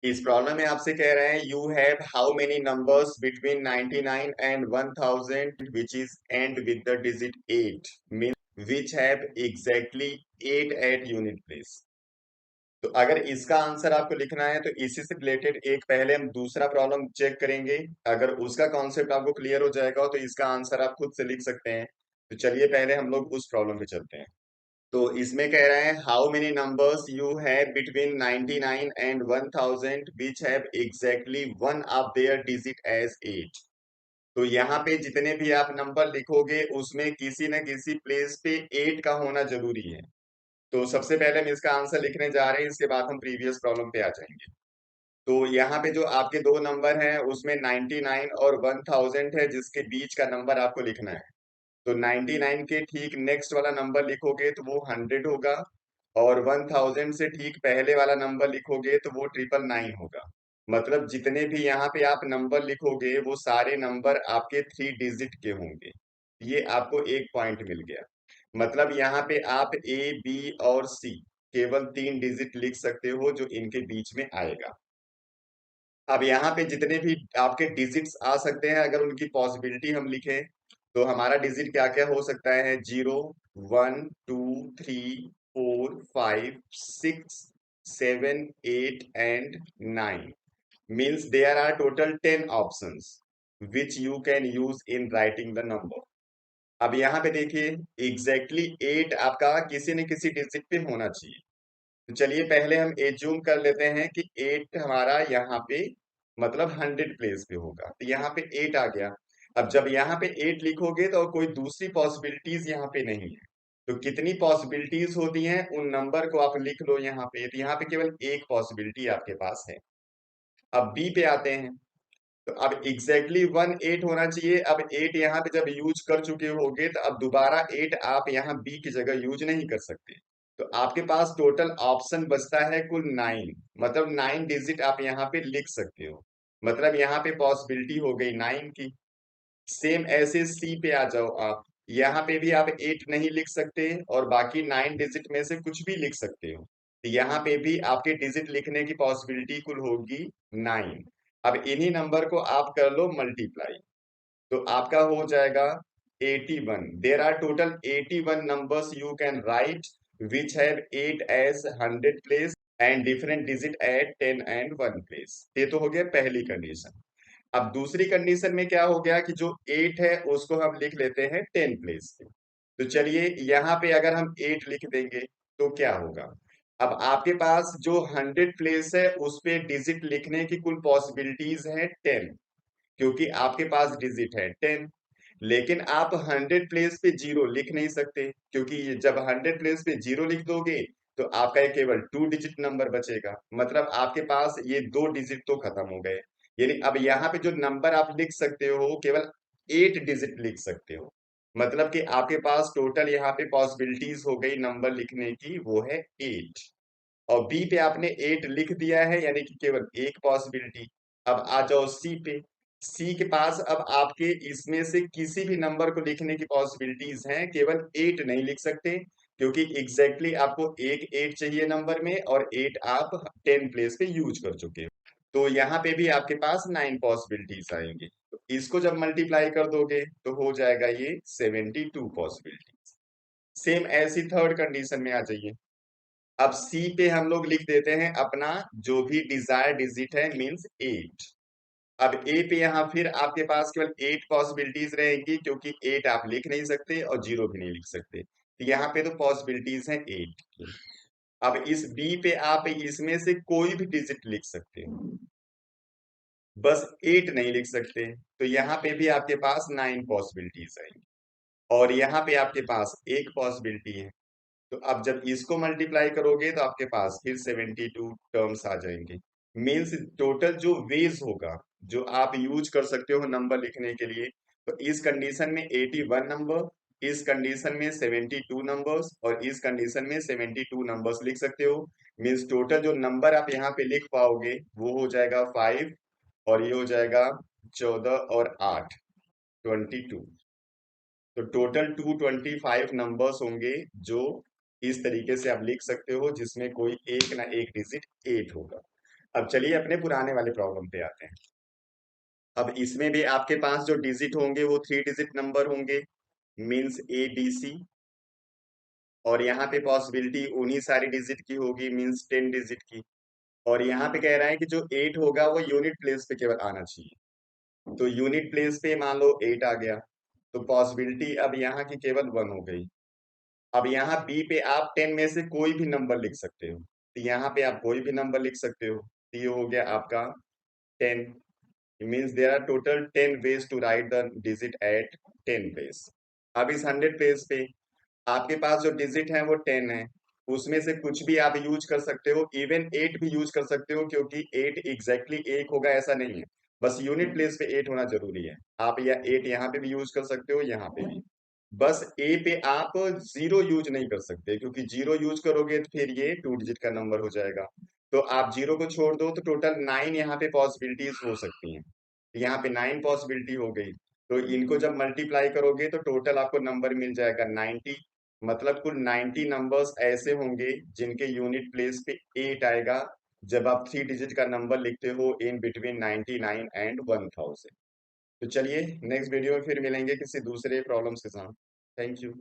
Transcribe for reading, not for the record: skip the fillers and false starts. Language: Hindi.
इस प्रॉब्लम में आपसे कह रहे हैं you have how many numbers between 99 and 1000 which is end with the digit 8 mean which have exactly 8 at unit place. तो अगर इसका आंसर आपको लिखना है तो इसी से रिलेटेड एक पहले हम दूसरा प्रॉब्लम चेक करेंगे। अगर उसका कॉन्सेप्ट आपको क्लियर हो जाएगा तो इसका आंसर आप खुद से लिख सकते हैं। तो चलिए पहले हम लोग उस प्रॉब्लम पे चलते हैं। तो इसमें कह रहे हैं how many numbers you have between 99 and 1000 which have exactly one of their digit as 8। तो यहाँ पे जितने भी आप नंबर लिखोगे उसमें किसी न किसी प्लेस पे 8 का होना जरूरी है। तो सबसे पहले हम इसका आंसर लिखने जा रहे हैं, इसके बाद हम प्रीवियस प्रॉब्लम पे आ जाएंगे। तो यहाँ पे जो आपके दो नंबर हैं उसमें 99 और 1000 है, जिसके बीच का नंबर आपको लिखना है। तो 99 के ठीक नेक्स्ट वाला नंबर लिखोगे तो वो 100 होगा, और 1000 से ठीक पहले वाला नंबर लिखोगे तो वो 999 होगा। मतलब जितने भी यहाँ पे आप नंबर लिखोगे वो सारे नंबर आपके 3 डिजिट के होंगे। ये आपको एक पॉइंट मिल गया। मतलब यहाँ पे आप ए बी और सी केवल 3 डिजिट लिख सकते हो जो इनके बीच में आएगा। अब यहाँ पे जितने भी आपके डिजिट्स आ सकते हैं अगर उनकी पॉसिबिलिटी हम लिखें तो हमारा डिजिट क्या क्या हो सकता है? 0, 1, 2, 3, 4, 5, 6, 7, 8 and 9 means there are total 10 options which you can use in writing the number. अब यहाँ पे देखिए एग्जैक्टली 8 आपका किसी न किसी डिजिट पे होना चाहिए। तो चलिए पहले हम एज्यूम कर लेते हैं कि 8 हमारा यहाँ पे मतलब 100 प्लेस पे होगा, तो यहाँ पे 8 आ गया। अब जब यहाँ पे 8 लिखोगे तो कोई दूसरी पॉसिबिलिटीज यहाँ पे नहीं है। तो कितनी पॉसिबिलिटीज होती हैं उन नंबर को आप लिख लो यहाँ पे। तो यहाँ पे केवल एक पॉसिबिलिटी आपके पास है। अब बी पे आते हैं। तो अब एग्जैक्टली 8 होना चाहिए। अब 8 यहाँ पे जब यूज कर चुके होगे तो अब दोबारा 8 आप यहाँ बी की जगह यूज नहीं कर सकते। तो आपके पास टोटल ऑप्शन बचता है कुल 9। मतलब 9 डिजिट आप यहाँ पे लिख सकते हो। मतलब यहाँ पे पॉसिबिलिटी हो गई 9 की। सेम ऐसे सी पे आ जाओ आप। यहाँ पे भी आप 8 नहीं लिख सकते और बाकी 9 डिजिट में से कुछ भी लिख सकते हो। तो यहाँ पे भी आपके डिजिट लिखने की पॉसिबिलिटी कुल होगी 9। अब इन्हीं नंबर को आप कर लो मल्टीप्लाई, तो आपका हो जाएगा 81। There are total 81 numbers you can write which have 8 as 100 place and different digit at 10 and 1 place. ये तो हो गया पहली कंडीशन। अब दूसरी कंडीशन में क्या हो गया कि जो 8 है उसको हम लिख लेते हैं 10 प्लेस पे। तो चलिए यहाँ पे अगर हम 8 लिख देंगे तो क्या होगा? अब आपके पास जो 100 प्लेस है उस पे डिजिट लिखने की कुल पॉसिबिलिटीज है 10, क्योंकि आपके पास डिजिट है 10। लेकिन आप 100 प्लेस पे 0 लिख नहीं सकते, क्योंकि जब 100 प्लेस पे 0 लिख दोगे तो आपका ये केवल 2 डिजिट नंबर बचेगा। मतलब आपके पास ये 2 डिजिट तो खत्म हो गए। यानी अब यहाँ पे जो नंबर आप लिख सकते हो केवल 8 डिजिट लिख सकते हो। मतलब कि आपके पास टोटल यहाँ पे पॉसिबिलिटीज हो गई नंबर लिखने की, वो है 8। और बी पे आपने 8 लिख दिया है यानी कि केवल एक पॉसिबिलिटी। अब आ जाओ सी पे। सी के पास अब आपके इसमें से किसी भी नंबर को लिखने की पॉसिबिलिटीज हैं, केवल 8 नहीं लिख सकते, क्योंकि एग्जैक्टली आपको एक 8 चाहिए नंबर में और 8 आप 10 प्लेस पे यूज कर चुके हो। तो यहाँ पे भी आपके पास 9 पॉसिबिलिटीज आएंगे। तो इसको जब मल्टीप्लाई कर दोगे तो हो जाएगा ये 72 पॉसिबिलिटीज। सेम ऐसी थर्ड कंडीशन में आ जाइए। अब सी पे हम लोग लिख देते हैं अपना जो भी डिजायर डिजिट है मींस 8। अब ए पे यहाँ फिर आपके पास केवल 8 पॉसिबिलिटीज रहेंगी, क्योंकि 8 आप लिख नहीं सकते और 0 भी नहीं लिख सकते। तो यहाँ पे तो पॉसिबिलिटीज हैं 8 की। अब इस बी पे आप इसमें से कोई भी डिजिट लिख सकते हो, बस 8 नहीं लिख सकते। तो यहाँ पे भी आपके पास 9 पॉसिबिलिटीज आएंगी, और यहाँ पे आपके पास एक पॉसिबिलिटी है। तो अब जब इसको मल्टीप्लाई करोगे तो आपके पास फिर 72 टर्म्स आ जाएंगे। मीन्स टोटल जो वेज होगा जो आप यूज कर सकते हो नंबर लिखने के लिए, तो इस कंडीशन में 81 नंबर, इस कंडीशन में 72 नंबर्स और इस कंडीशन में 72 नंबर्स लिख सकते हो। मीन्स टोटल जो नंबर आप यहाँ पे लिख पाओगे वो हो जाएगा 5, और ये हो जाएगा 14 और 8 22। तो टोटल 225 नंबर्स होंगे जो इस तरीके से आप लिख सकते हो, जिसमें कोई एक ना एक डिजिट 8 होगा। अब चलिए अपने पुराने वाले प्रॉब्लम पे आते हैं। अब इसमें भी आपके पास जो डिजिट होंगे वो 3 डिजिट नंबर होंगे, मीन्स ABC। और यहाँ पे पॉसिबिलिटी उन्हीं सारी डिजिट की होगी, मीन्स 10 डिजिट की। और यहाँ पे कह रहा है कि जो 8 होगा वो यूनिट प्लेस पे केवल आना चाहिए। तो यूनिट प्लेस पे मान लो 8 आ गया, तो पॉसिबिलिटी अब यहाँ की केवल 1 हो गई। अब यहाँ बी पे आप 10 में से कोई भी नंबर लिख सकते हो, तो यहाँ पे आप कोई भी नंबर लिख सकते हो, तो ये हो गया आपका 10। Means there are total 10 ways to write the digit at 10 place. अब इस 100 प्लेस पे आपके पास जो डिजिट है वो 10 है, उसमें से कुछ भी आप यूज कर सकते हो, इवन 8 भी यूज कर सकते हो, क्योंकि 8 एग्जैक्टली एक होगा ऐसा नहीं है, बस यूनिट प्लेस पे 8 होना जरूरी है। आप या 8 यहाँ पे भी यूज कर सकते हो, यहाँ पे भी। बस ए पे आप जीरो यूज नहीं कर सकते, क्योंकि जीरो यूज करोगे तो फिर ये 2 डिजिट का नंबर हो जाएगा। तो आप जीरो को छोड़ दो तो टोटल 9 यहाँ पे पॉसिबिलिटीज हो सकती हैं। यहाँ पे 9 पॉसिबिलिटी हो गई, तो इनको जब मल्टीप्लाई करोगे तो टोटल आपको नंबर मिल जाएगा 90। मतलब कुल 90 नंबर्स ऐसे होंगे जिनके यूनिट प्लेस पे 8 आएगा, जब आप 3 डिजिट का नंबर लिखते हो इन बिटवीन 99 एंड 1000। तो चलिए नेक्स्ट वीडियो में फिर मिलेंगे किसी दूसरे प्रॉब्लम्स के साथ। Thank you.